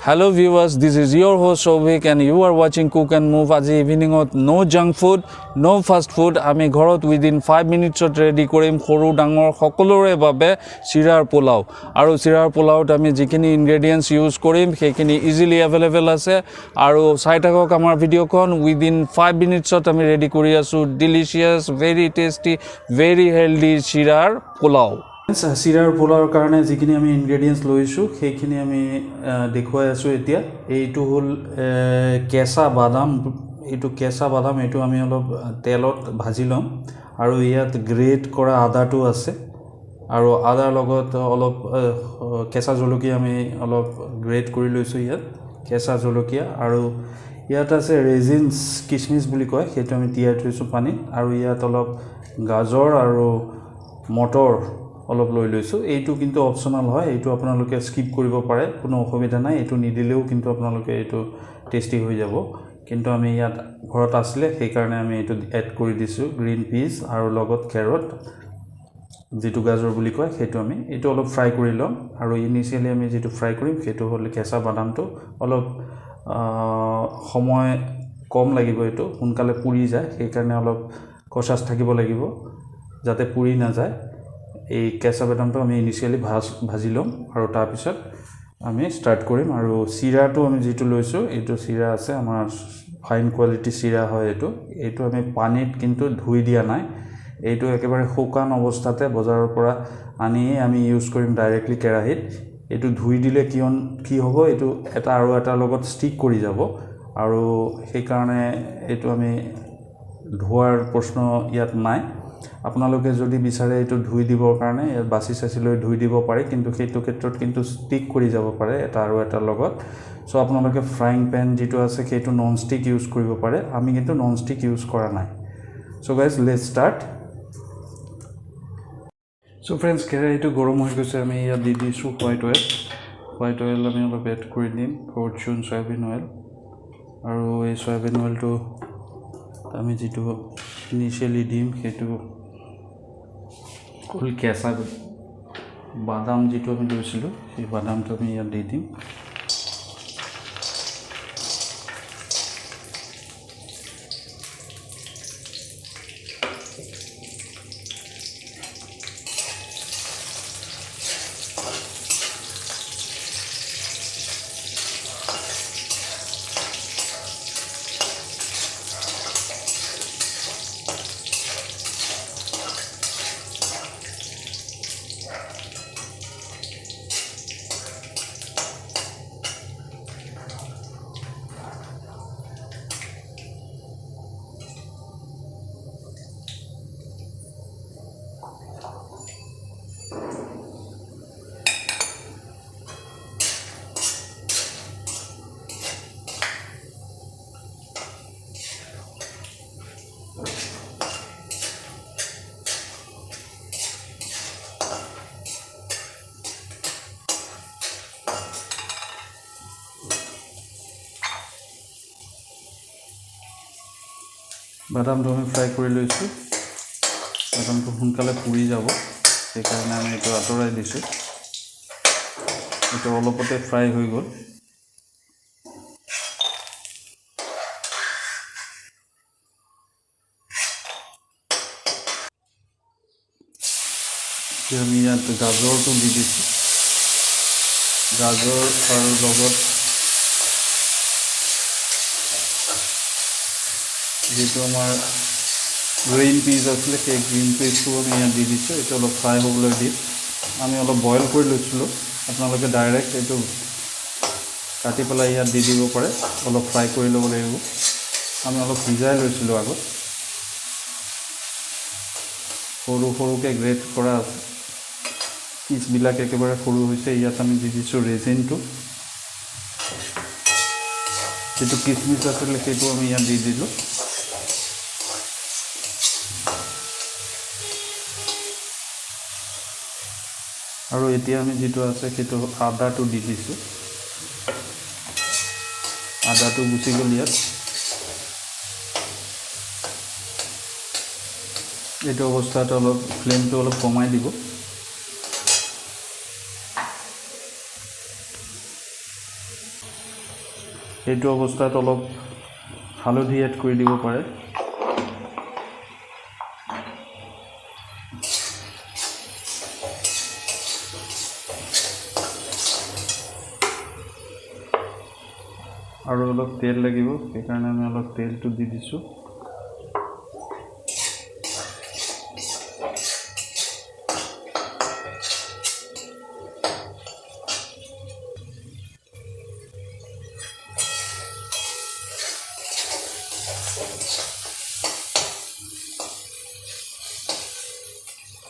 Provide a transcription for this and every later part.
Hello viewers, this is your host Shovik and you are watching Cook and Move. আজি ইভিনিঙত no junk food, no fast food. আমি ঘৰত within 5 minutes ready কৰিম সৰু ডাঙৰ সকলোৰে বাবে চিৰাৰ পোলাও। আৰু চিৰাৰ পোলাওত আমি যিখিনি ingredients use কৰিম সেইখিনি easily available আছে আৰু চাই থাকক আমাৰ ভিডিওখন within 5 minutes আমি ready কৰি আছো delicious, very tasty, very healthy চিৰাৰ পোলাও। চিৰাৰ পোলাওৰ কাৰণে যিখিনি আমি ইনগ্ৰেডিয়েন্টস লৈছো সেইখিনি আমি দেখুৱাই আছো এতিয়া এইটো হল কেঁচা বাদাম এইটো আমি অলপ তেলত ভাজি লম আৰু ইয়াত গ্ৰেট কৰা আদাটো আছে আৰু আদাৰ লগত অলপ কেঁচা জলকীয়া আমি অলপ গ্ৰেট কৰি লৈছো ইয়াত কেঁচা জলকীয়া আৰু ইয়াত আছে ৰেজিনছ কিচমিচ বুলি কয় সেইটো আমি তিয়াই থৈছো পানী আৰু ইয়াত অলপ গাজৰ আৰু মটৰ অলপ লৈ লৈছো এইটো কিন্তু অপচনাল হয় এইটো আপোনালোকে স্কিপ কৰিব পাৰে কোনো অসুবিধা নাই এইটো নিদিলেও কিন্তু আপোনালোকে এইটো টেস্টি হৈ যাব কিন্তু আমি ইয়াত ঘৰত আসলে সেই কাৰণে আমি এইটো এড কৰি দিছো গ্ৰীন পিস আৰু লগত কেৰট যেটো গাজৰ বুলি কয় সেইটো আমি এইটো অলপ ফ্ৰাই কৰি লম আৰু ইনিশিয়ালি আমি যেটো ফ্ৰাই কৰিম সেইটো হল কেঁচা বাদামটো অলপ সময় কম লাগিব এইটো সোনকালে পুৰি যায় সেই কাৰণে অলপ কষাস থাকিব লাগিব যাতে পুৰি না যায় এই কেঁচা বাদামটো আমি ইনিশিয়ালি ভাজি লম আৰু তাৰ পিছত আমি স্টাৰ্ট কৰিম আৰু চিৰাটো আমি যেটো লৈছো এইটো চিৰা আছে আমাৰ ফাইন কোৱালিটি চিৰা হয় এইটো আমি পানীত কিন্তু ধুই দিয়া নাই এইটো একেবাৰে শুকান অৱস্থাতে বজাৰৰ পৰা আনি আমি ইউজ কৰিম ডাইৰেক্টলি কেৰাহিত এইটো ধুই দিলে কি হ'ব এইটো এটা আৰু এটা লগত ষ্টিক কৰি যাব আৰু সেই কাৰণে এইটো আমি ধোৱাৰ প্ৰশ্ন ইয়াত নাই আপোনালোকে যদি বিচাৰে এইটো ধুই দিবৰ কাৰণে বাছি চাছি লৈ ধুই দিব পাৰে কিন্তু সেইটো ক্ষেত্ৰত কিন্তু ষ্টিক কৰি যাব পাৰে এটা আৰু এটা লগত সো আপোনালোকে ফ্ৰাইং প্যান যেটো আছে সেইটো নন ষ্টিক ইউজ কৰিব পাৰে আমি কিন্তু নন ষ্টিক ইউজ কৰা নাই so guys let's start so friends কেৰাহীটো গৰম হৈ গৈছে আমি ইয়াত দি দিছো হোৱাইট অয়েল আমি অলপ এড কৰি দিম ফৰচুন সয়াবিন অয়েল আৰু এই সয়াবিন অয়েলটো আমি যেটো ইনিশিয়ালি দিম সেইটো কুল কেঁচা বাদাম যেটো আমি লৈছিলো সেই বাদামটো আমি ইয়াত দি দিম বাদামটো আমি ফ্ৰাই কৰি লৈছো বাদামটো সোনকালে পুৰি যাব সেই কাৰণে আমি এইটো আতৰাই দিছো এইটো অলপতে ফ্ৰাই হৈ গল আমি ইয়াত গাজৰটো দি দিছো গাজৰ আৰু লগত যেটো আমাৰ গ্ৰীন পিস আছে সেই গ্ৰীন পিসটো আমি ইয়াত দি দিছো এটা অলপ ফ্ৰাই হ'বলৈ দি আমি অলপ বইল কৰি লৈছিলো আপোনালোকে ডাইৰেক্ট এইটো কাটি পেলাই ইয়াত দি দিব পাৰে অলপ ফ্ৰাই কৰি ল'ব লাগিব আমি অলপ ভিজাই লৈছিলো আগত সৰুকে গ্ৰেট কৰা পিস বিলাক একেবাৰে সৰু হৈছে ইয়াত আমি দি দিছো ৰেজিনটো যেটো কিচমিচ আছিল সেইটো আমি ইয়াত দি দিলো আৰু এতিয়া আমি যেটো আছে সেইটো আদাটো দি দিছো আদাটো গুছি গল ইয়াত এইটো অৱস্থাত অলপ ফ্লেমটো অলপ কমাই দিব এইটো অৱস্থাত অলপ হালধি এড কৰি দিব পাৰে আৰু অলপ তেল লাগিব সেইকাৰণে আমি অলপ তেলটো দি দিছোঁ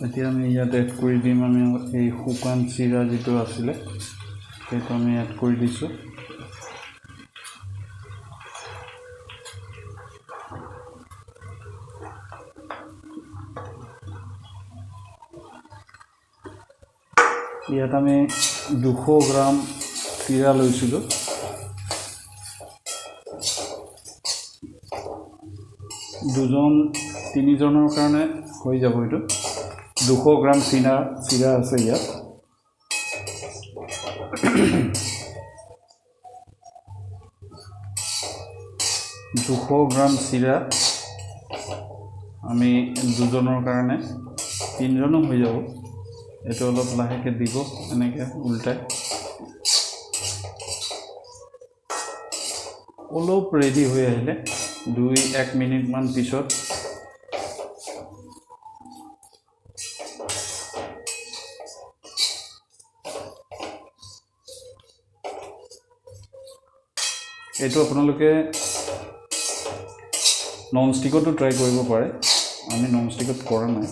এতিয়া আমি ইয়াত এড কৰি দিম আমি এই শুকান চিৰা যিটো আছিলে সেইটো আমি এড কৰি দিছোঁ ইয়াত আমি 200 গ্ৰাম চিৰা লৈছিলোঁ দুজন তিনিজনৰ কাৰণে হৈ যাব এইটো 200 গ্ৰাম চিৰা আছে ইয়াত 200 গ্ৰাম চিৰা আমি দুজনৰ কাৰণে তিনিজনো হৈ যাব এইটো অলপ লাহেকৈ দিব এনেকৈ উল্টাই অলপ ৰেডি হৈ আহিলে 2-1 মিনিটমান পিছত এইটো আপোনালোকে নন ষ্টিকতো ট্ৰাই কৰিব পাৰে আমি নন ষ্টিকত কৰা নাই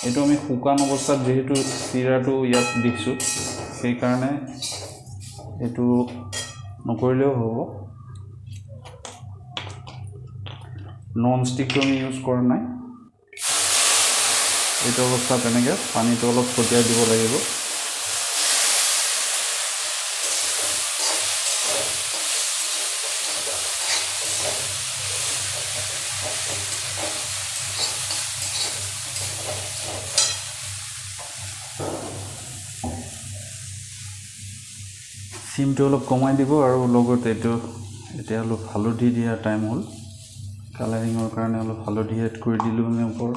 এইটো আমি শুকান অৱস্থাত যেহেতু চিৰাটো ইয়াত দিছোঁ সেইকাৰণে এইটো নকৰিলেও হ'ব নন ষ্টিকটো আমি ইউজ কৰা নাই এইটো অৱস্থাত এনেকৈ পানীটো অলপ ছটিয়াই দিব লাগিব চিমটো অলপ কমাই দিব আৰু লগত এইটো এতিয়া অলপ হালধি দিয়া টাইম হ'ল কালাৰিঙৰ কাৰণে অলপ হালধি এড কৰি দিলোঁ আমি ওপৰত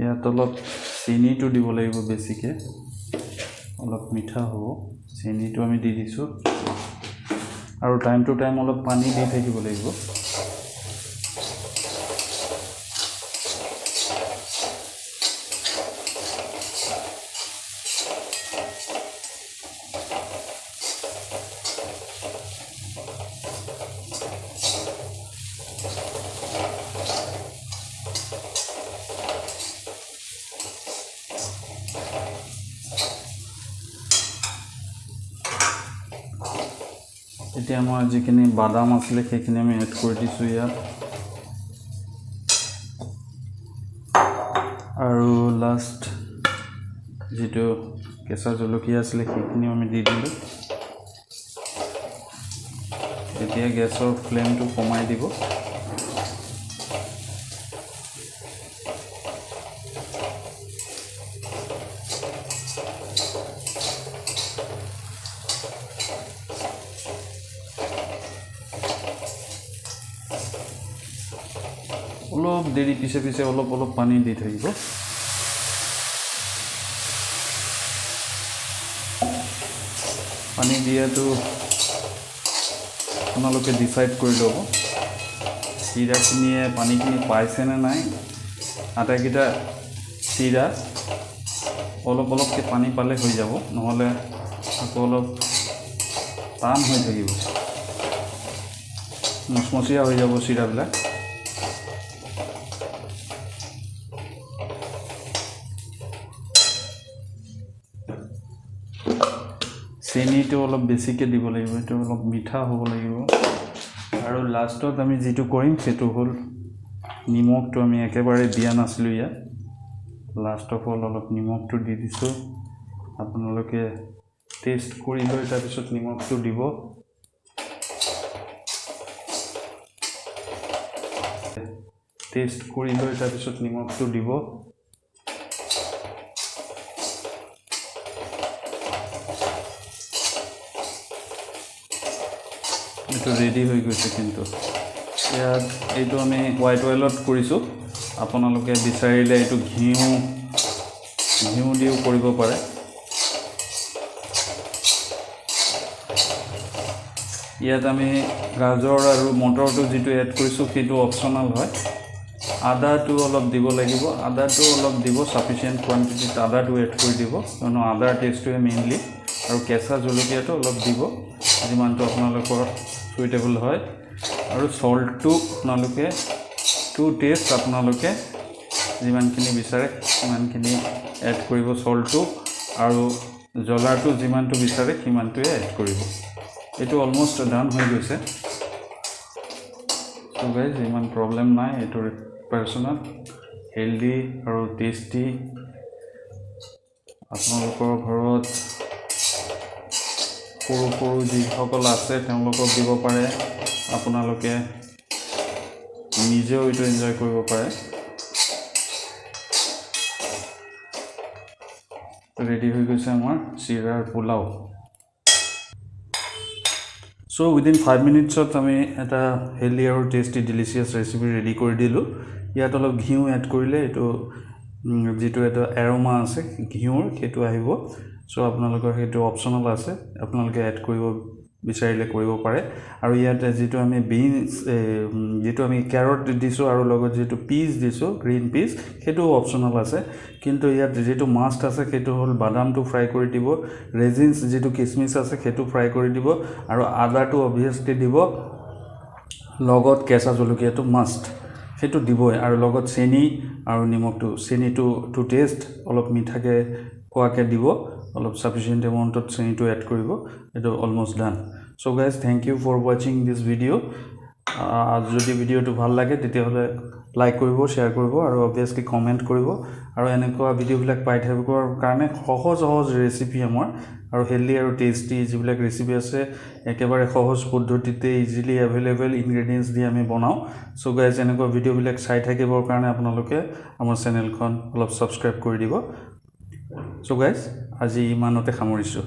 ইয়াত অলপ চেনিটো দিব লাগিব বেছিকৈ অলপ মিঠা হ'ব চেনিটো আমি দি দিছোঁ আৰু টাইম টু টাইম অলপ পানী দি থাকিব লাগিব এতিয়া আমাৰ যিখিনি বাদাম আছিলে সেইখিনি আমি এড কৰি দিছোঁ ইয়াত আৰু লাষ্ট যিটো কেঁচা জলকীয়া আছিলে সেইখিনিও আমি দি দিলোঁ এতিয়া গেছৰ ফ্লেমটো কমাই দিব অলপ দেৰি পিছে পিছে অলপ অলপ পানী দি থাকিব পানী দিয়াটো আপোনালোকে ডিচাইড কৰি ল'ব চিৰাখিনিয়ে পানীখিনি পাইছেনে নাই আটাইকেইটা চিৰা অলপ অলপকৈ পানী পালে হৈ যাব নহ'লে আকৌ অলপ টান হৈ থাকিব মচমচীয়া হৈ যাব চিৰাবিলাক চেনিটো অলপ বেছিকৈ দিব লাগিব এইটো অলপ মিঠা হ'ব লাগিব আৰু লাষ্টত আমি যিটো কৰিম সেইটো হ'ল নিমখটো আমি একেবাৰে দিয়া নাছিলোঁ ইয়াত লাষ্ট অফ অল অলপ নিমখটো দি দিছোঁ আপোনালোকে টেষ্ট কৰি লৈ তাৰপিছত নিমখটো দিব টেষ্ট কৰি লৈ তাৰপিছত নিমখটো দিব এইটো ৰেডি হৈ গৈছে কিন্তু ইয়াত এইটো আমি হোৱাইট অইলত কৰিছোঁ আপোনালোকে বিচাৰিলে এইটো ঘিউ দিও কৰিব পাৰে ইয়াত আমি গাজৰ আৰু মটৰটো যিটো এড কৰিছোঁ সেইটো অপচনেল হয় আদাটো অলপ দিব লাগিব আদাটো অলপ দিব সাফিচিয়েন্ট কোৱান্টিটিত আদাটো এড কৰি দিব কিয়নো আদাৰ টেষ্টটোৱে মেইনলি আৰু কেঁচা জলকীয়াটো অলপ দিব যিমানটো আপোনালোকৰ সুইটেবল হয় আৰু সল্টটো আপোনালোকে টু টেষ্ট আপোনালোকে যিমানখিনি বিচাৰে সিমানখিনি এড কৰিব সল্টটো আৰু জ্বলাটো যিমানটো বিচাৰে সিমানটোৱে এড কৰিব এইটো অলমোষ্ট ডান হৈ গৈছে সো গাইজ ইমান প্ৰব্লেম নাই এইটো পাৰ্চনাল হেল্ডি আৰু টেষ্টি আপোনালোকৰ ঘৰত সৰু যিসকল আছে তেওঁলোকক দিব পাৰে আপোনালোকে নিজেও এইটো এনজয় কৰিব পাৰে ৰেডি হৈ গৈছে আমাৰ চিৰাৰ পোলাও সো উইদিন 5 মিনিটছত আমি এটা হেল্ডি আৰু টেষ্টি ডিলিচিয়াছ ৰেচিপি ৰেডি কৰি দিলোঁ ইয়াত অলপ ঘিউ এড কৰিলে এইটো যিটো এটা এৰোমা আছে ঘিউৰ সেইটো আহিব সো আপোনালোকৰ সেইটো অপচনেল আছে আপোনালোকে এড কৰিব বিচাৰিলে কৰিব পাৰে আৰু ইয়াত যিটো আমি বিনছ যিটো আমি কেৰট দিছোঁ আৰু লগত যিটো পিচ দিছোঁ গ্ৰীণ পিচ সেইটো অপচনেল আছে কিন্তু ইয়াত যিটো মাষ্ট আছে সেইটো হ'ল বাদামটো ফ্ৰাই কৰি দিব ৰেজিনছ যিটো কিচমিচ আছে সেইটো ফ্ৰাই কৰি দিব আৰু আদাটো অবভিয়াছলি দিব লগত কেঁচা জলকীয়াটো মাষ্ট সেইটো দিবই আৰু লগত চেনি আৰু নিমখটো চেনিটো টু টেষ্ট অলপ মিঠাকে কোৱাকে দিব অলপ সাফিচিয়েন্ট এমাউন্টত চেনিটো এড কৰিব এটো almost done so guys thank you for watching this video যদি ভিডিওটো ভাল লাগে তেতিয়াহলে লাইক কৰিব শেয়াৰ কৰিব আৰু অবভিয়াছলি কমেন্ট কৰিব আৰু এনেকুৱা ভিডিওবিলাক পাই থাকিবৰ কাৰণে সহজ ৰেচিপি আমাৰ আৰু হেল্ডি আৰু টেষ্টি যিবিলাক ৰেচিপি আছে একেবাৰে সহজ পদ্ধতিতে ইজিলি এভেইলেবল ইনগ্ৰেডিয়েন্টস দি আমি বনাও সো গাইজ এনেকুৱা ভিডিওবিলাক চাই থাকিবৰ কাৰণে আপোনালোকে আমাৰ চেনেলখন অলপ সাবস্ক্ৰাইব কৰি দিব সো গাইজ আজি ইমানতে সামৰিছোঁ